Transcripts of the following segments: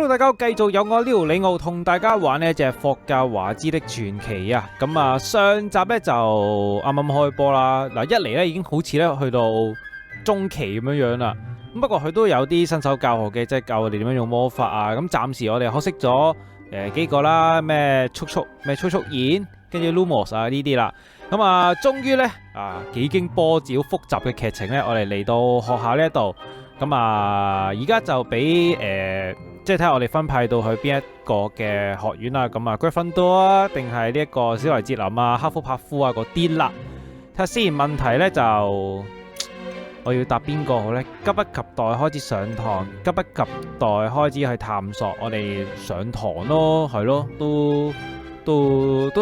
Hello， 大家繼續有我廖李奧同大家玩呢隻霍格華茲的傳奇啊！咁啊，上集咧就啱啱開波啦。嗱，一嚟咧已經好似咧去到中期咁樣啦。咁不過佢都有啲新手教學嘅，即係教我哋點樣用魔法啊。咁暫時我哋學識咗幾個啦，咩速演，跟住 Lumos 啊呢啲啦。咁啊，終於咧幾經波折複雜嘅劇情咧，我哋嚟到學校呢一度。咁啊，而家就俾即係睇下我哋分派到去邊一個嘅學院啦。咁啊 Gryffindor 啊，定係呢一個史萊哲林啊、赫夫帕夫啊嗰啲啦。睇下先，問題咧就我要答邊個好咧？急不及待開始上堂，急不及待開始去探索。我哋上堂咯，係咯，都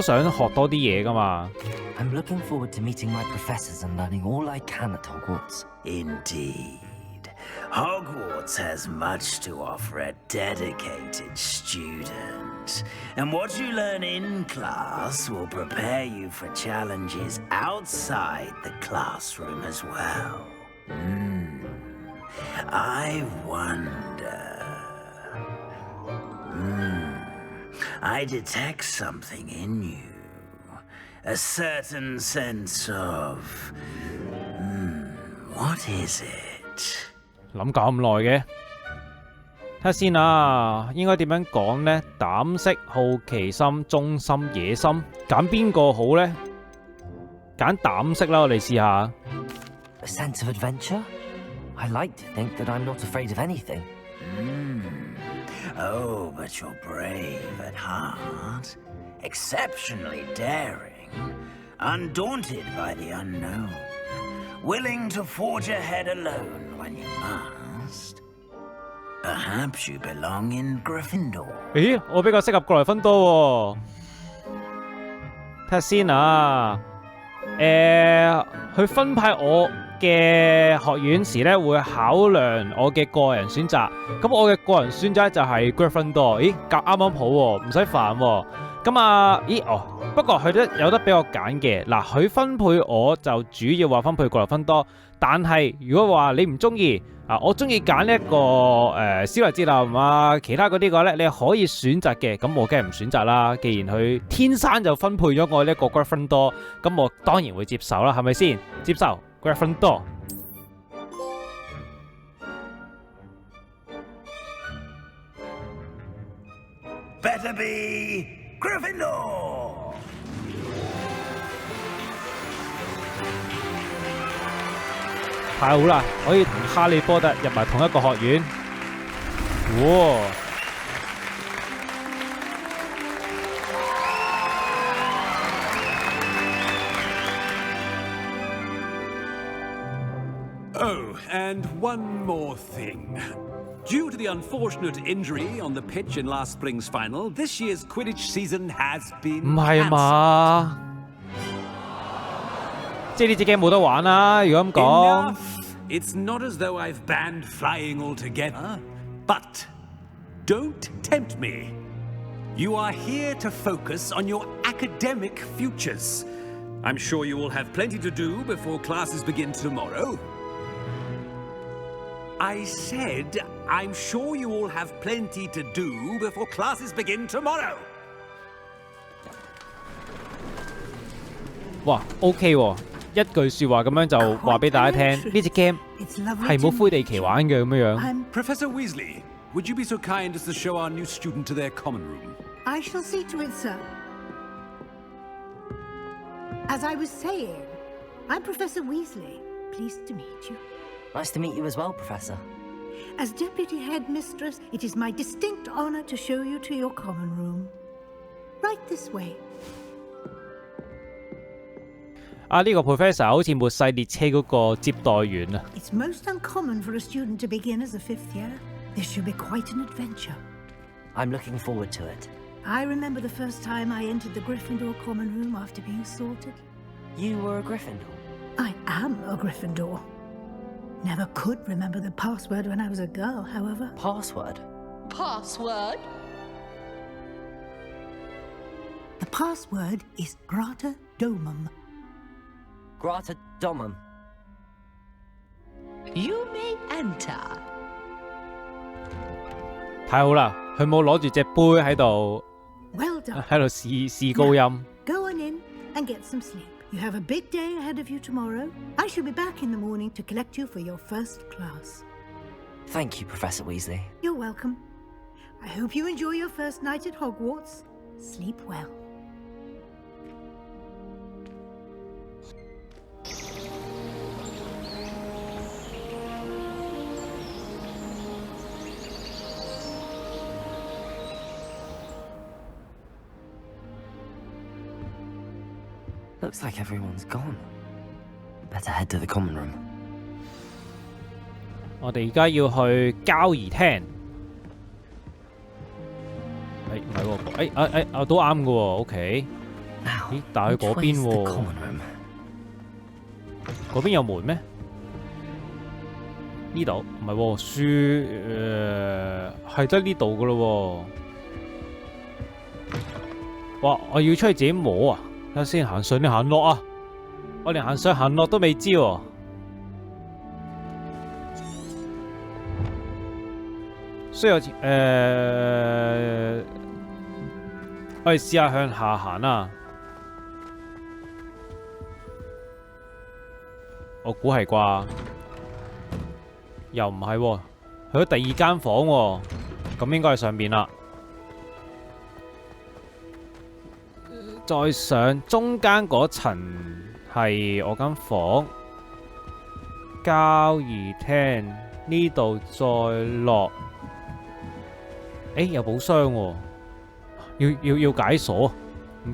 想學多啲嘢噶嘛。I'm looking forward to meeting my professors and learning all I can at Hogwarts. Indeed.Hogwarts has much to offer a dedicated student, and what you learn in class will prepare you for challenges outside the classroom as well. I wonder... I detect something in you. A certain sense of... what is it?諗咁耐嘅，睇下先啊，應該點樣講呢？膽識、好奇心、忠心、野心，揀邊個好呢？揀膽識啦，我哋試下。A sense of adventure? I like to think that I'm not afraid of anything. Oh, but you're brave at heart, exceptionally daring, undaunted by the unknown.Willing to forge ahead alone when you must. Perhaps you belong in Gryffindor. 咦，我比較適合過來分多喎。睇下先啊。佢分派我嘅學院時咧，會考量我嘅個人選擇。咁我嘅個人選擇就係 Gryffindor。咦，夾啱啱好喎，唔使煩喎。咁啊，不過佢都有得俾我揀嘅。嗱，佢分配我就主要話分配過來分多，但係如果話你唔中意我中意揀呢一個史萊哲林啊，其他嗰啲嘅咧，你可以選擇嘅。咁我梗係唔選擇啦。既然佢天生就分配咗我呢一個 Gryffindor，咁我當然會接受啦，係咪先？接受 Gryffindor。Better be Gryffindor. 太好啦，可以同哈利波特入埋同一個學院。哇！Oh, and one more thing. Due to the unfortunate injury on the pitch in last spring's final, this year's Quidditch season has been 唔係嘛？即係呢隻 game 冇得玩啦，如果咁講。It's not as though I've banned flying altogether, but don't tempt me. You are here to focus on your academic futures. I'm sure you will have plenty to do before classes begin tomorrow. I said, I'm sure you all have plenty to do before classes begin tomorrow. 哇 ，OK 喎，一句説話咁樣就話俾大家聽，呢隻 game 係冇灰地奇玩嘅咁樣。Professor Weasley, would you be so kind as to show our new student to their common room? I shall see to it, sir. As I was saying, I'm Professor Weasley. Pleased to meet you. Nice to meet you as well, Professor. As Deputy Headmistress, it is my distinct honor to show you to your common room. Right this way. 呢個 Professor 好似末世列車嗰個接待員啊。It's most uncommon for a student to begin as a fifth year. This should be quite an adventure. I'm looking forward to it. I remember the first time I entered the Gryffindor common room after being sorted. You were a Gryffindor? I am a Gryffindor. Never could remember the password when I was a girl, however. Password? Password? The password is Grata Domum. Grata Domum. You may enter. 太好啦！佢冇攞住隻杯喺度 Well done. 喺度試高音。 Go on in and get some sleep. You have a big day ahead of you tomorrow. I shall be back in the morning to collect you for your first class. Thank you, Professor Weasley. You're welcome. I hope you enjoy your first night at Hogwarts. Sleep well. Looks like everyone's gone. Better head to the common room. 我哋而家要去交誼廳。唔係喎，都啱嘅喎，OK。咦，但係去嗰邊喎，嗰邊有門咩？呢度唔係喎，書係得呢度嘅咯喎。哇！我要出去自己摸啊！睇下先，行上定行落啊！我連行上行落都未知喎。需要我哋試下向下行啊！我估係啩，又唔係喎，去咗第二間房喎，咁應該係上邊啦。再上中間嗰層係我間房，交誼廳呢度再落。有寶箱喎，要解鎖，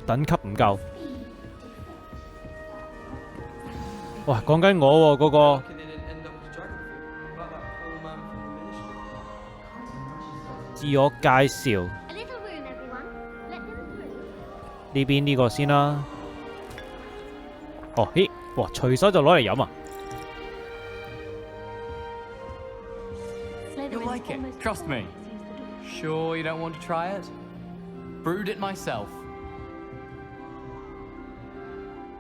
等級唔夠。哇，講緊我喎，嗰個。自我介紹。呢邊呢個先啦。哦，咦，哇，隨手就攞嚟飲啊！ You'll like it, trust me. Sure you don't want to try it? Brewed it myself.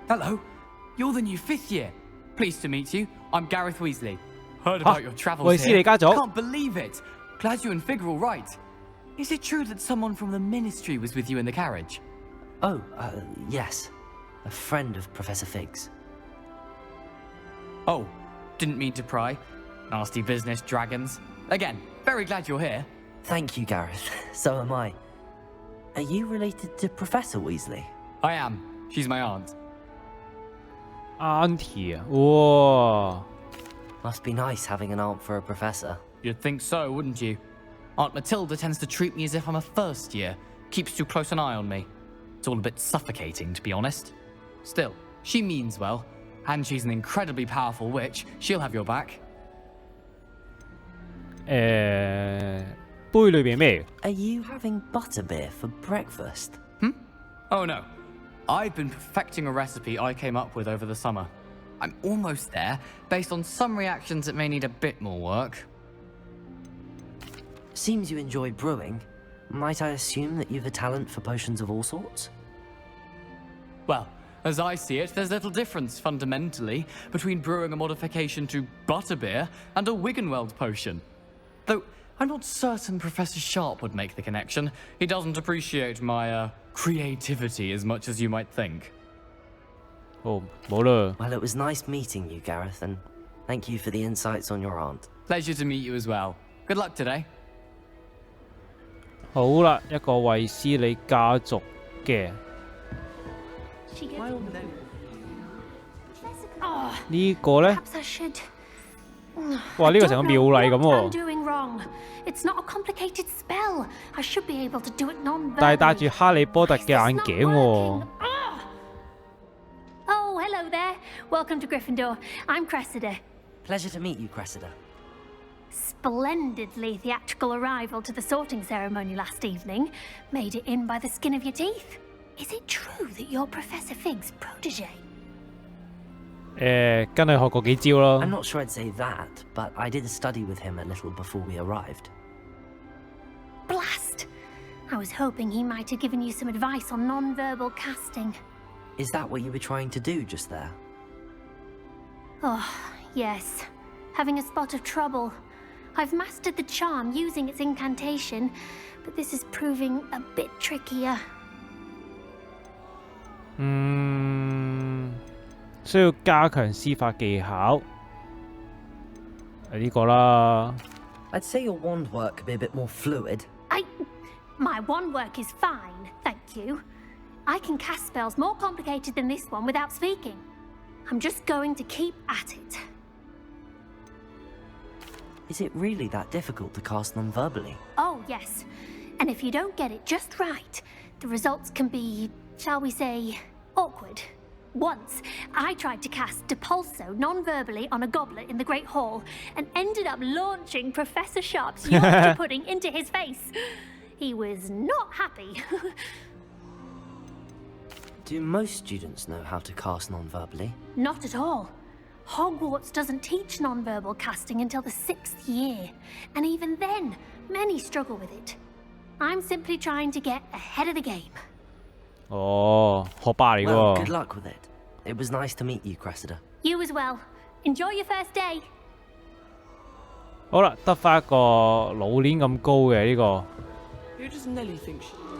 Hello, you're the new 5th year. Pleased to meet you. I'm Gareth Weasley. Heard about your travels 衛斯理 here. 家族 Can't believe it. Glad you and Fig are all right. Is it true that someone from the Ministry was with you in the carriage? Oh, yes. A friend of Professor Fig's. Oh, didn't mean to pry. Nasty business, dragons. Again, very glad you're here. Thank you, Gareth. So am I. Are you related to Professor Weasley? I am. She's my aunt. Auntie 啊，哇！ Must be nice having an aunt for a professor. You'd think so, wouldn't you? Aunt Matilda tends to treat me as if I'm a first year. Keeps too close an eye on me. It's all a bit suffocating, to be honest. Still, she means well. And she's an incredibly powerful witch. She'll have your back. 杯裏邊咩？ Are you having butterbeer for breakfast? Oh no. I've been perfecting a recipe I came up with over the summer. I'm almost there. Based on some reactions, it may need a bit more work. Seems you enjoy brewing. Might I assume that you've a talent for potions of all sorts? Well, as I see it, there's little difference, fundamentally, between brewing a modification to butterbeer and a Wiggenweld potion. Though, I'm not certain Professor Sharp would make the connection. He doesn't appreciate my, creativity as much as you might think. 哦，冇啦。 Well, it was nice meeting you, Gareth, and thank you for the insights on your aunt. Pleasure to meet you as well. Good luck today. 好啦，一個衛斯理家族嘅。呢個呢？哇！呢個成個廟禮咁喎。但係戴住哈利波特嘅眼鏡喎。Oh, hello there. Welcome to Gryffindor. I'm Cressida. Pleasure to meet you, Cressida. Splendidly theatrical arrival to the sorting ceremony last evening. Made it in by the skin of your teeth. Is it true that you're Professor Fig's protege? 跟佢學過幾招咯。 I'm not sure I'd say that, but I did study with him a little before we arrived. Blast! I was hoping he might have given you some advice on non-verbal casting. Is that what you were trying to do just there? Oh, yes. Having a spot of trouble. I've mastered the charm using its incantation, but this is proving a bit trickier. 需要加強施法技巧。呢個啦。I'd say your wand work could be a bit more fluid. My wand work is fine, thank you. I can cast spells more complicated than this one without speaking. I'm just going to keep at it. Is it really that difficult to cast non-verbally? Oh, yes. And if you don't get it just right, the results can be, shall we say, awkward. Once, I tried to cast Depulso non-verbally on a goblet in the Great Hall and ended up launching Professor Sharp's Yorkshire pudding into his face. He was not happy. Do most students know how to cast non-verbally? Not at all. Hogwarts doesn't teach non-verbal casting until the 6th year, and even then, many struggle with it. I'm simply trying to get ahead of the game. 哦，學霸嚟㗎 Well, 喎。 good luck with it. It was nice to meet you, Cressida. You as well. Enjoy your first day. 好啦，得翻一個老鏈咁高嘅呢個， Who does Nellie think she is?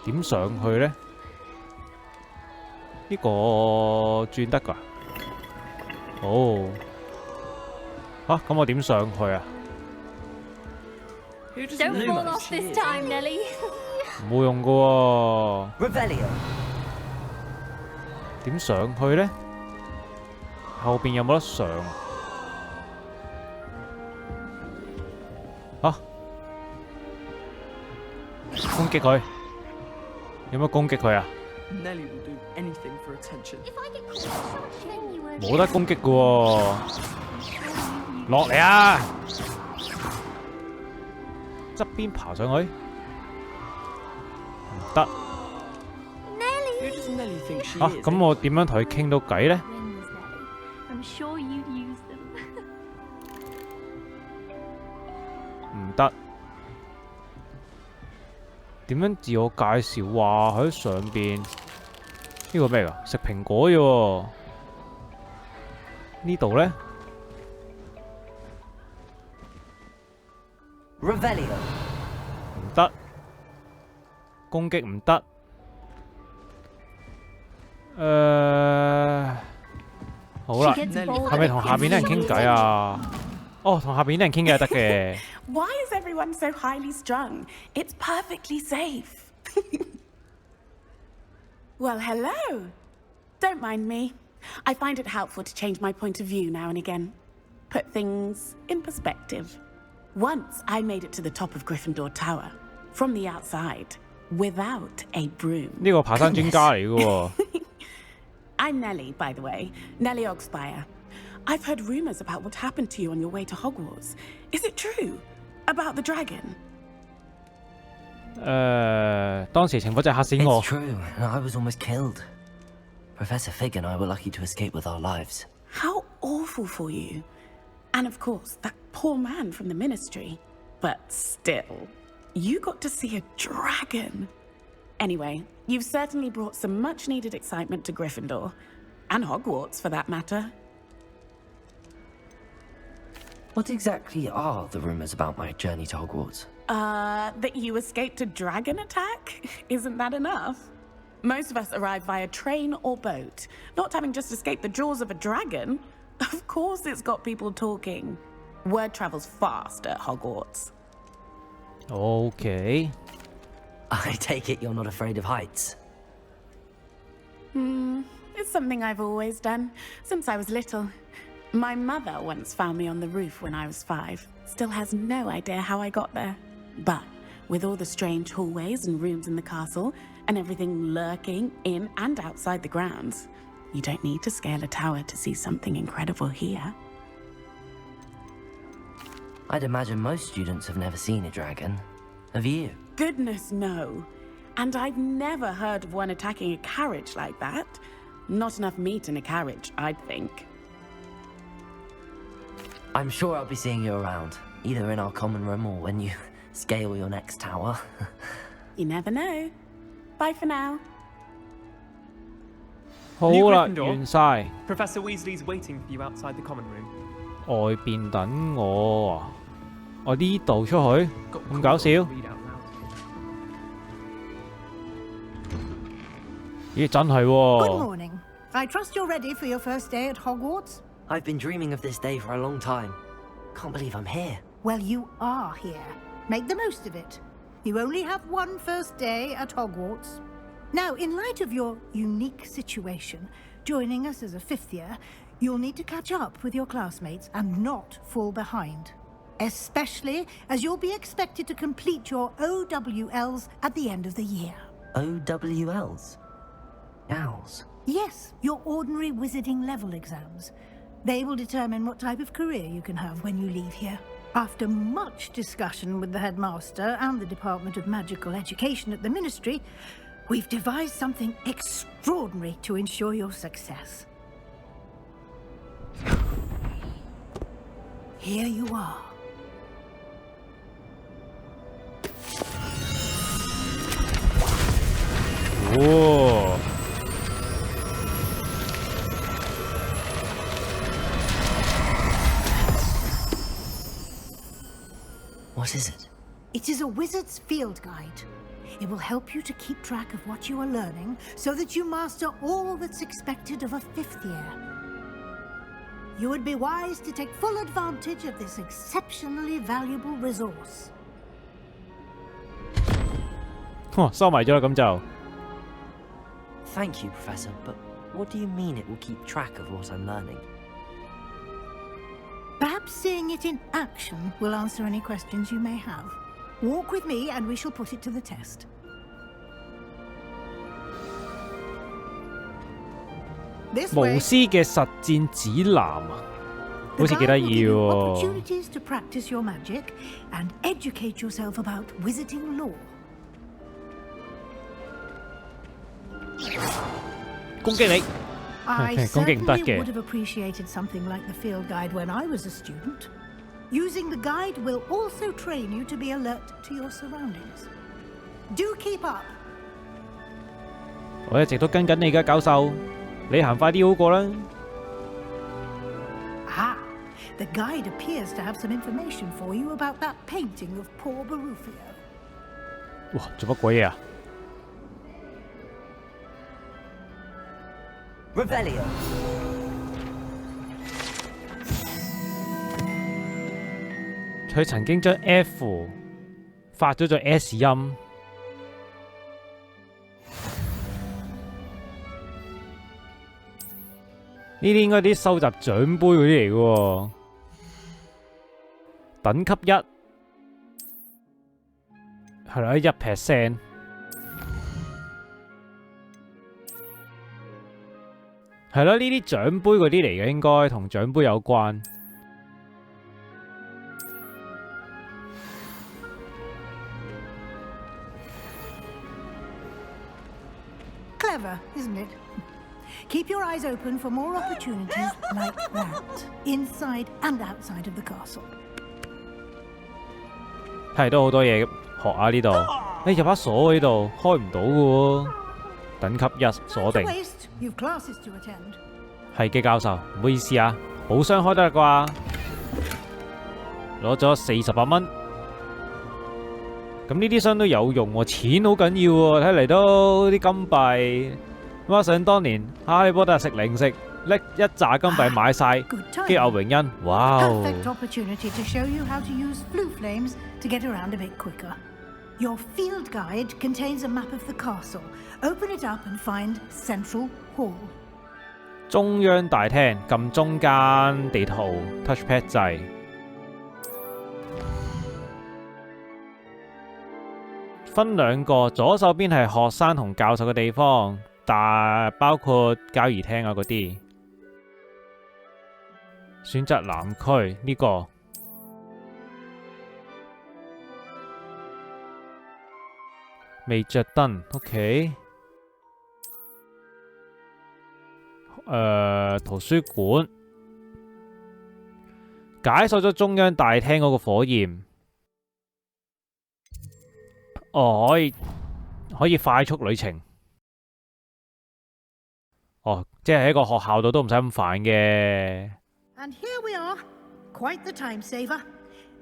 點上去咧？呢個轉得㗎？哦，咁我點上去啊？ Who does Don't Nellie fall think off she this is? time, Nellie. 冇用㗎喎， Revelio. 點上去咧？後邊有冇得上？攻擊佢，有乜攻擊佢啊？ Nellie will do anything for attention. If I get caught then you were... 冇得攻擊㗎喎，落嚟啊！側邊爬上去，唔得。 Who does Nellie think she 啊， is? 咁我點樣同佢傾到偈咧？ Wins, Nellie. I'm sure you'd use them. 唔得。點樣自我介紹？話喺上邊呢個咩㗎？食蘋果啫喎。呢度咧 Revelio. 唔得，攻擊唔得。好啦， She gets 係咪同下邊啲人傾偈啊？哦，同下邊啲人傾偈係得嘅。 Why is everyone so highly strung? It's perfectly safe. Well, hello. Don't mind me. I find it helpful to change my point of view now and again. Put things in perspective. Once I made it to the top of Gryffindor Tower, from the outside, without a broom. 呢個爬山專家嚟嘅喎。 I'm Nellie, by the way. Nellie Ogspire. I've heard rumors about what happened to you on your way to Hogwarts. Is it true? About the dragon? 當時情況真係嚇死 It's 我。 true. I was almost killed. Professor Fig and I were lucky to escape with our lives. How awful for you. And of course, that poor man from the ministry. But still, you got to see a dragon. Anyway, you've certainly brought some much-needed excitement to Gryffindor. And Hogwarts, for that matter. What exactly are the rumors about my journey to Hogwarts? That you escaped a dragon attack? Isn't that enough? Most of us arrive via train or boat. Not having just escaped the jaws of a dragon. Of course it's got people talking. Word travels fast at Hogwarts. OK， I take it you're not afraid of heights. It's something I've always done, since I was little. My mother once found me on the roof when I was 5. Still has no idea how I got there. But with all the strange hallways and rooms in the castle, and everything lurking in and outside the grounds, you don't need to scale a tower to see something incredible here. I'd imagine most students have never seen a dragon. Have you? Goodness, no. And I've never heard of one attacking a carriage like that. Not enough meat in a carriage, I'd think. I'm sure I'll be seeing you around, either in our common room or when you scale your next tower. You never know. Bye for now. 好 New 啦， Gryffindor 完晒。 Professor Weasley's waiting for you outside the common room. 外邊等我啊！我呢度出去咁搞笑？咦，真係 Good 喎！ morning. I trust you're ready for your first day at Hogwarts? I've been dreaming of this day for a long time. Can't believe I'm here. Well, you are here. Make the most of it. You only have one first day at Hogwarts. Now, in light of your unique situation, joining us as a fifth year, you'll need to catch up with your classmates and not fall behind. Especially as you'll be expected to complete your OWLs at the end of the year. OWLs? Owls? Yes, your ordinary wizarding level exams. They will determine what type of career you can have when you leave here. After much discussion with the headmaster and the Department of Magical Education at the Ministry, we've devised something extraordinary to ensure your success. Here you are. Whoa. What is it? It is a wizard's field guide. It will help you to keep track of what you are learning so that you master all that's expected of a fifth year. You would be wise to take full advantage of this exceptionally valuable resource. 收埋咗啦，咁就 Thank you, Professor, but what do you mean it will keep track of what I'm learning? Perhaps seeing it in action will answer any questions you may have. Walk with me and we shall put it to the test. This 巫 way, 師嘅實戰指南啊， the 好似幾 guide 得 will 意 give you 喎。 opportunities to practice your magic and educate yourself about wizarding lore. 攻擊你！ I Okay,攻擊唔得 certainly 嘅。 would have appreciated something like the field guide when I was a student. Using the guide will also train you to be alert to your surroundings. Do keep up. 我一直都跟緊你㗎，教授，你行快啲好過啦。 Ah, the guide appears to have some information for you about that painting of poor Barufio. 哇，做乜鬼嘢啊？ Revelio! 佢曾經將 F 發咗做 S 音。呢啲應該啲收集獎杯嗰啲嚟嘅喎。等級1係啦，1%。係咯，呢啲獎杯嗰啲嚟嘅，應該同獎杯有關。 Clever, isn't it? Keep your eyes open for more opportunities like that, inside and outside of the castle. 係都好多嘢學啊呢度。你入把鎖呢度開唔到嘅喎。等級1鎖 Not 定。 to waste, you've classes to attend. 係嘅，教授，唔好意思啊，寶箱開得啦啩？攞咗48蚊。咁呢啲箱都有用喎，錢好緊要喎。睇嚟都啲金幣。咁想當年哈利波特食零食，拎一紮金幣買晒， Good 跟 time. 住牛榮恩，哇！ Perfect opportunity to show you how to use flue flames to get around a bit quicker. Your field guide contains a map of the castle. Open it up and find Central Hall. 中央大廳撳中間地圖 touchpad 掣，分兩個，左手邊係學生同教授嘅地方，但包括交誼廳啊嗰啲。選擇南區呢個。未着燈 ，OK。圖書館解鎖咗中央大廳嗰個火焰。哦，可以快速旅程。哦，即係喺個學校度都唔使咁煩嘅。 And here we are. quite the time saver.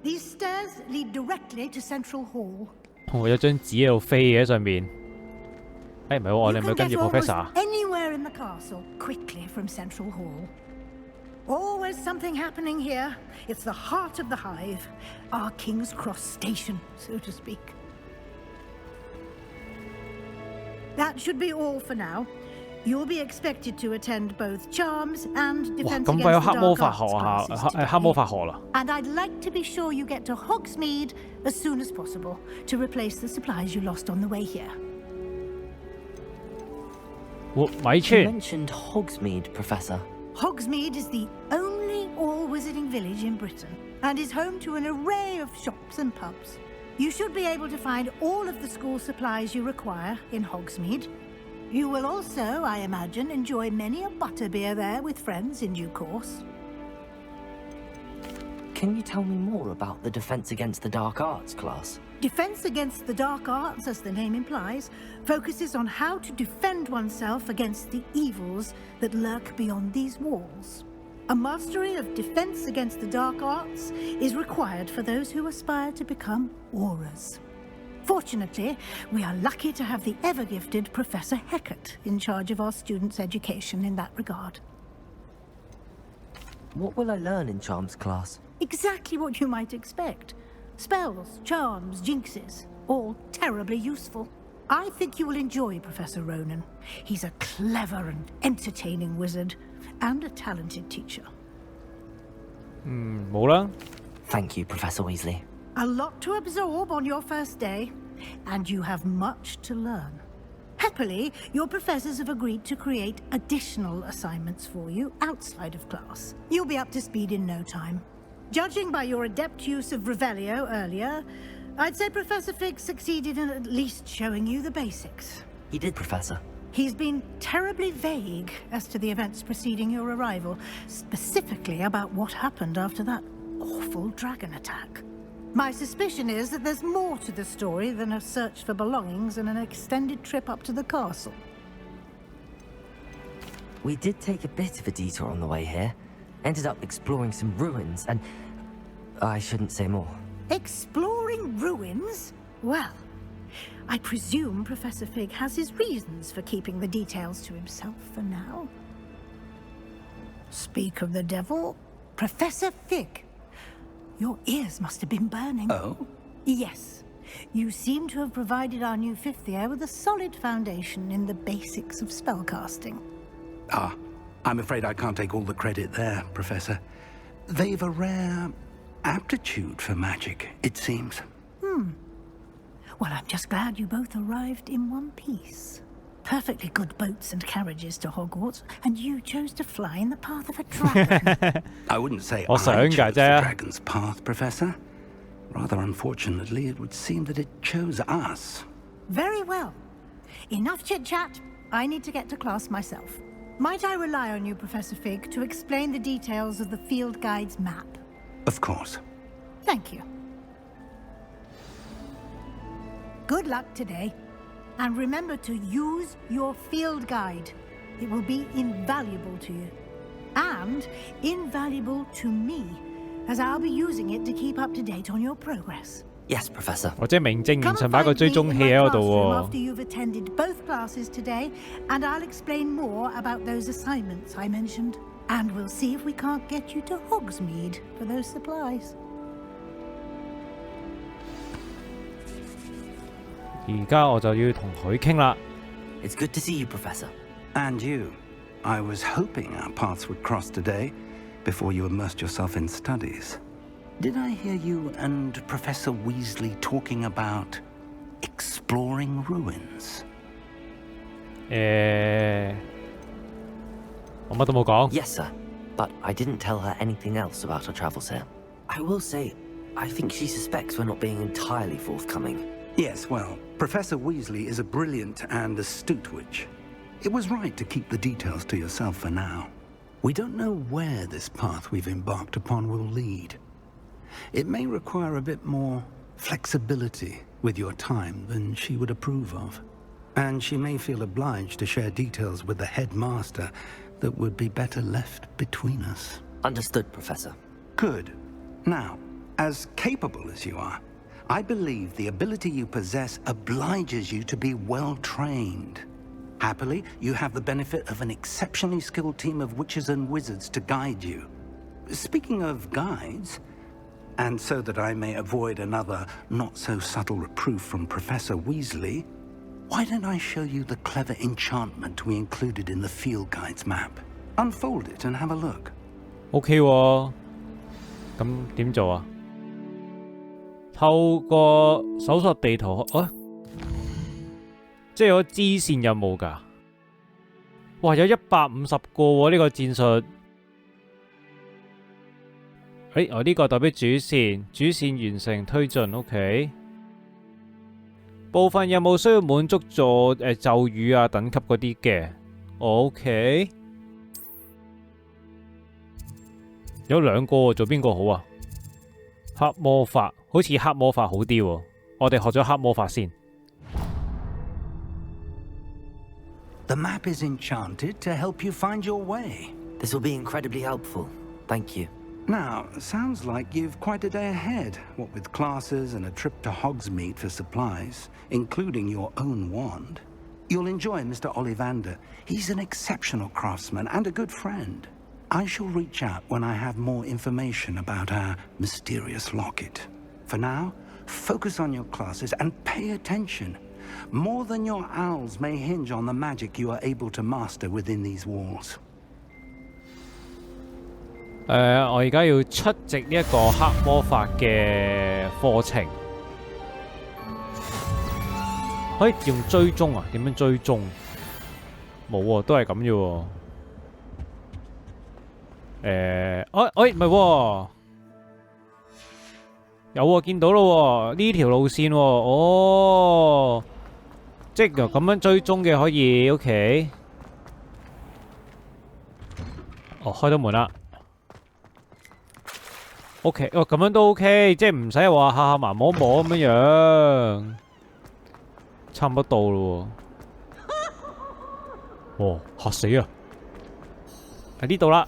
These stairs lead directly to Central Hall. 有張紙喺度飛嘅上面。唔係喎，我哋 You 係咪要 can 跟 get 住 almost Professor？ anywhere in the castle quickly from Central Hall. Always something happening here. It's the heart of the hive, our King's Cross station, so to speak. That should be all for now. You'll be expected to attend both Charms and 哇！ Defense 咁快有 Against 黑 the 魔 Dark 法 Arts 學校， classes 黑魔 today. 法學啦。 And I'd like to be sure you get to Hogsmeade as soon as possible to replace the supplies you lost on the way here. 咪 You 村 mentioned Hogsmeade, Professor. Hogsmeade is the only all-wizarding village in Britain and is home to an array of shops and pubs. You should be able to find all of the school supplies you require in Hogsmeade. You will also, I imagine, enjoy many a butterbeer there with friends in due course. Can you tell me more about the Defense Against the Dark Arts class? Defense Against the Dark Arts, as the name implies, focuses on how to defend oneself against the evils that lurk beyond these walls. A mastery of Defense Against the Dark Arts is required for those who aspire to become auras. Fortunately, we are lucky to have the ever-gifted Professor Hecat in charge of our students' education in that regard. What will I learn in Charms class? Exactly what you might expect. Spells, charms, jinxes, all terribly useful. I think you will enjoy Professor Ronan. He's a clever and entertaining wizard, and a talented teacher. 冇啦。 Thank you, Professor Weasley. A lot to absorb on your first day, and you have much to learn. Happily, your professors have agreed to create additional assignments for you outside of class. You'll be up to speed in no time. Judging by your adept use of Revelio earlier, I'd say Professor Fig succeeded in at least showing you the basics. He did, Professor. He's been terribly vague as to the events preceding your arrival, specifically about what happened after that awful dragon attack. My suspicion is that there's more to the story than a search for belongings and an extended trip up to the castle. We did take a bit of a detour on the way here. Ended up exploring some ruins and... I shouldn't say more. Exploring ruins? Well, I presume Professor Fig has his reasons for keeping the details to himself for now. Speak of the devil, Professor Fig. Your ears must have been burning. Oh? Yes. You seem to have provided our new fifth year with a solid foundation in the basics of spellcasting. Ah, I'm afraid I can't take all the credit there, Professor. They've a rare aptitude for magic, it seems. Well, I'm just glad you both arrived in one piece. Perfectly good boats and carriages to Hogwarts, and you chose to fly in the path of a dragon. I wouldn't say I 我想 chose 㗎 the 啫。 dragon's path, Professor. Rather unfortunately, it would seem that it chose us. Very well. Enough chit-chat. I need to get to class myself. Might I rely on you, Professor Fig, to explain the details of the field guide's map? Of course. Thank you. Good luck today. And remember to use your field guide. It will be invaluable to you. And invaluable to me, as I'll be using it to keep up to date on your progress. Yes, Professor. 我即係名正言 Come 順 and 擺個 find me 追蹤 in 器 my 喺嗰度 classroom 喎。 after you've attended both classes today, and I'll explain more about those assignments I mentioned. And we'll see if we can't get you to Hogsmeade for those supplies. 而家我就要同佢傾啦。 It's good to see you, Professor. And you. I was hoping our paths would cross today, before you immersed yourself in studies. Did I hear you and Professor Weasley talking about exploring ruins? 我乜都冇講。 Yes, sir. But I didn't tell her anything else about our travels here. I will say, I think she suspects we're not being entirely forthcoming. Yes, well, Professor Weasley is a brilliant and astute witch. It was right to keep the details to yourself for now. We don't know where this path we've embarked upon will lead. It may require a bit more flexibility with your time than she would approve of. And she may feel obliged to share details with the headmaster that would be better left between us. Understood, Professor. Good. Now, as capable as you are, I believe the ability you possess obliges you to be well trained. Happily, you have the benefit of an exceptionally skilled team of witches and wizards to guide you. Speaking of guides, and so that I may avoid another not-so-subtle reproof from Professor Weasley, why don't I show you the clever enchantment we included in the field guide's map? Unfold it and have a look. OK 喎，咁點做啊？透過搜索地圖，即係有支線任務㗎。哇，有150個喎呢個戰術。我呢個代表主線，主線完成推進 ，OK。部分任務需要滿足咒語啊等級嗰啲嘅 ，OK。有2個喎，做邊個好啊？黑魔法好似黑魔法好啲喎，我哋學咗黑魔法先。The map is enchanted to help you find your way. This will be incredibly helpful. Thank you. Now, sounds like you've quite a day ahead, what with classes and a trip to Hogsmeade for supplies, including your own wand. You'll enjoy Mr. Ollivander. He's an exceptional craftsman and a good friend. I shall reach out when I have more information about our mysterious locket. For now, focus on your classes and pay attention. More than your owls may hinge on the magic you are able to master within these walls. 我而家要出席呢一個黑魔法嘅課程，可以用追蹤啊？點樣追蹤？冇喎，都係咁啫喎。唔係喎，有喎，見到咯喎，呢條路線喎，哦，即係咁樣追蹤嘅可以 ，OK。哦，開到門啦。OK， 咁樣都 OK， 即係唔使話下下盲摸摸咁樣樣，差唔多到咯喎。哦，嚇死啊！喺呢度啦。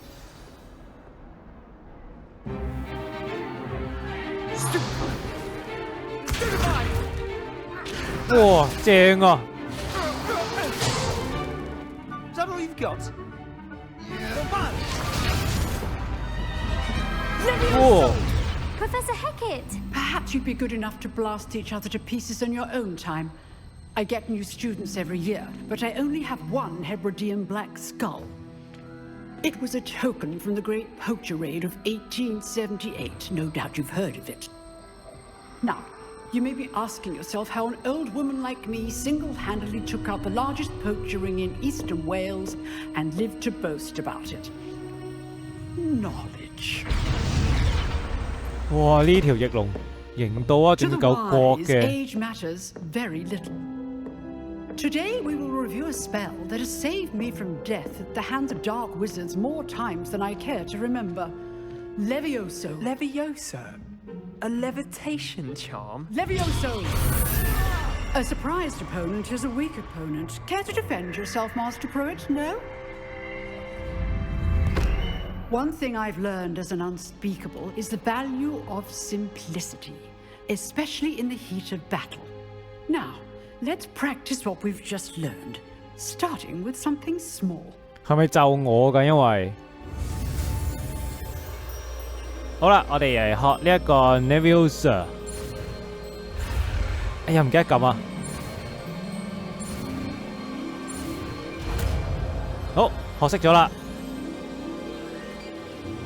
哇，正啊！ Is that all you've got? Whoa. Professor Hecat! Perhaps you'd be good enough to blast each other to pieces on your own time. I get new students every year, but I only have one Hebridean black skull. It was a token from the Great Poacher Raid of 1878. No doubt you've heard of it. Now, you may be asking yourself how an old woman like me single-handedly took out the largest poacher ring in eastern Wales and lived to boast about it. Knowledge. 哇！呢條翼龍型到啊，仲要夠國嘅。 Age matters very little. Today we will review a spell that has saved me from death at the hands of dark wizards more times than I care to remember. Levioso. Levioso? A levitation charm? Levioso! A surprised opponent is a weak opponent. Care to defend yourself, Master Pruitt? No? One thing I've learned as an unspeakable is the value of simplicity, especially in the heat of battle. Now, let's practice what we've just learned, starting with something small. 係咪就我㗎？因為好啦，我哋嚟學呢一個 Leviosa。哎呀，唔記得撳啊！好，學識咗啦。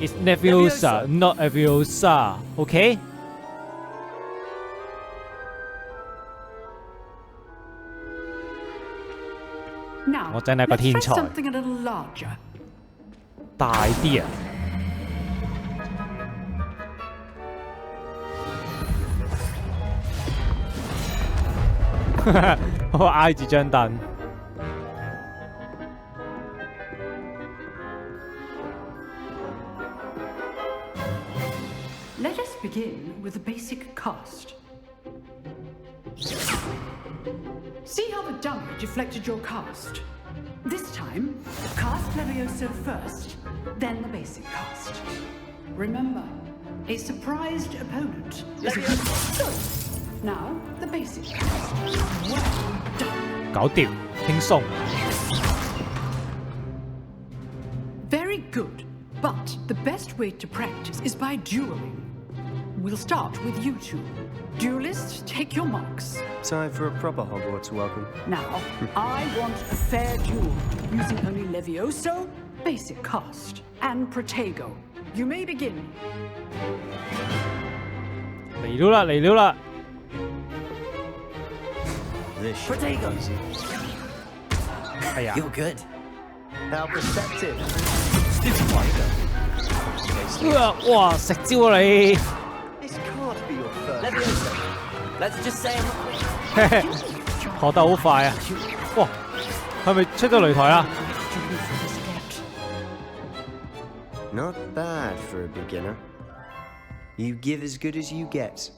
It's Leviosa, not Leviosa. OK? Now, 我真係個天 let's 才。 try something a little larger. 大啲啊！我挨住張凳。Let us begin with the basic cast. See how the dummy deflected your cast? This time, cast Levioso first, then the basic cast. Remember, A surprised opponent is so. Now the basics. Well done. 搞掂，輕鬆。Very good. But the best way to practice is by dueling. We'll start with you two. Duelists, take your marks. Time for a proper Hogwarts welcome. Now, I want a fair duel, using only Levioso, basic cast, and Protego. You may begin. 嚟了啦，嚟了啦！ This should be Protego. easy. 哎呀， You're good. How perceptive. 哇，食蕉啊你！ This can't be your first. Leviosa. Let's just say I'm a queen. 學得好快啊！哇，係咪出咗擂台啦？ Not bad for a beginner. You give as good as you get.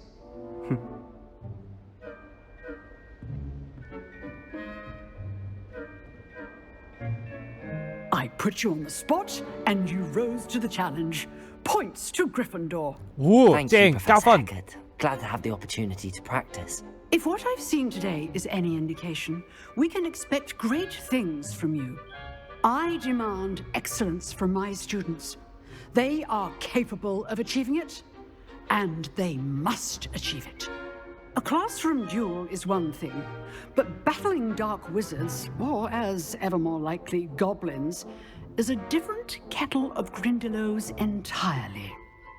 I put you on the spot, and you rose to the challenge. Points to Gryffindor. 哇， Thank 正 you, 交 Professor 分。 Haggard. Glad to have the opportunity to practice. If what I've seen today is any indication, we can expect great things from you. I demand excellence from my students. They are capable of achieving it, and they must achieve it. A classroom duel is one thing, but battling dark wizards, or as ever more likely, goblins, is a different kettle of Grindylows entirely.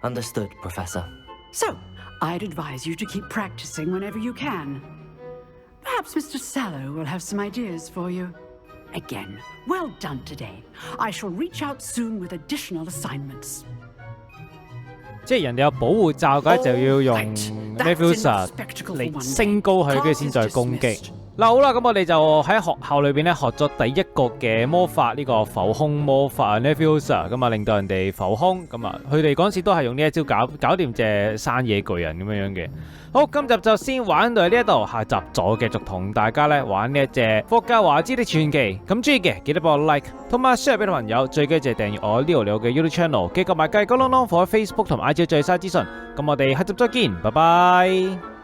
Understood, Professor. So, I'd advise you to keep practicing whenever you can. Perhaps Mr. Sallow will have some ideas for you. Again, well done today. I shall reach out soon with additional assignments. 即係人哋有保護罩嘅就要用 Leviosa 嚟升高佢，跟住先再攻擊。嗱好啦，咁我哋就喺學校裏邊咧學咗第一個嘅魔法，呢個浮空魔法 Leviosa， 咁啊令到人哋浮空，咁啊佢哋嗰陣時都係用呢一招搞掂隻山野巨人咁樣嘅。好，今集就先玩到呢一度，下集再繼續同大家咧玩呢一隻霍格華茲的傳奇。咁中意嘅記得幫我 like 同埋 share 俾朋友，最緊要就係訂閱我呢度有嘅 YouTube channel，記得埋計個啷啷火 Facebook 同埋 IG 最新資訊。咁我哋下集再見，拜拜。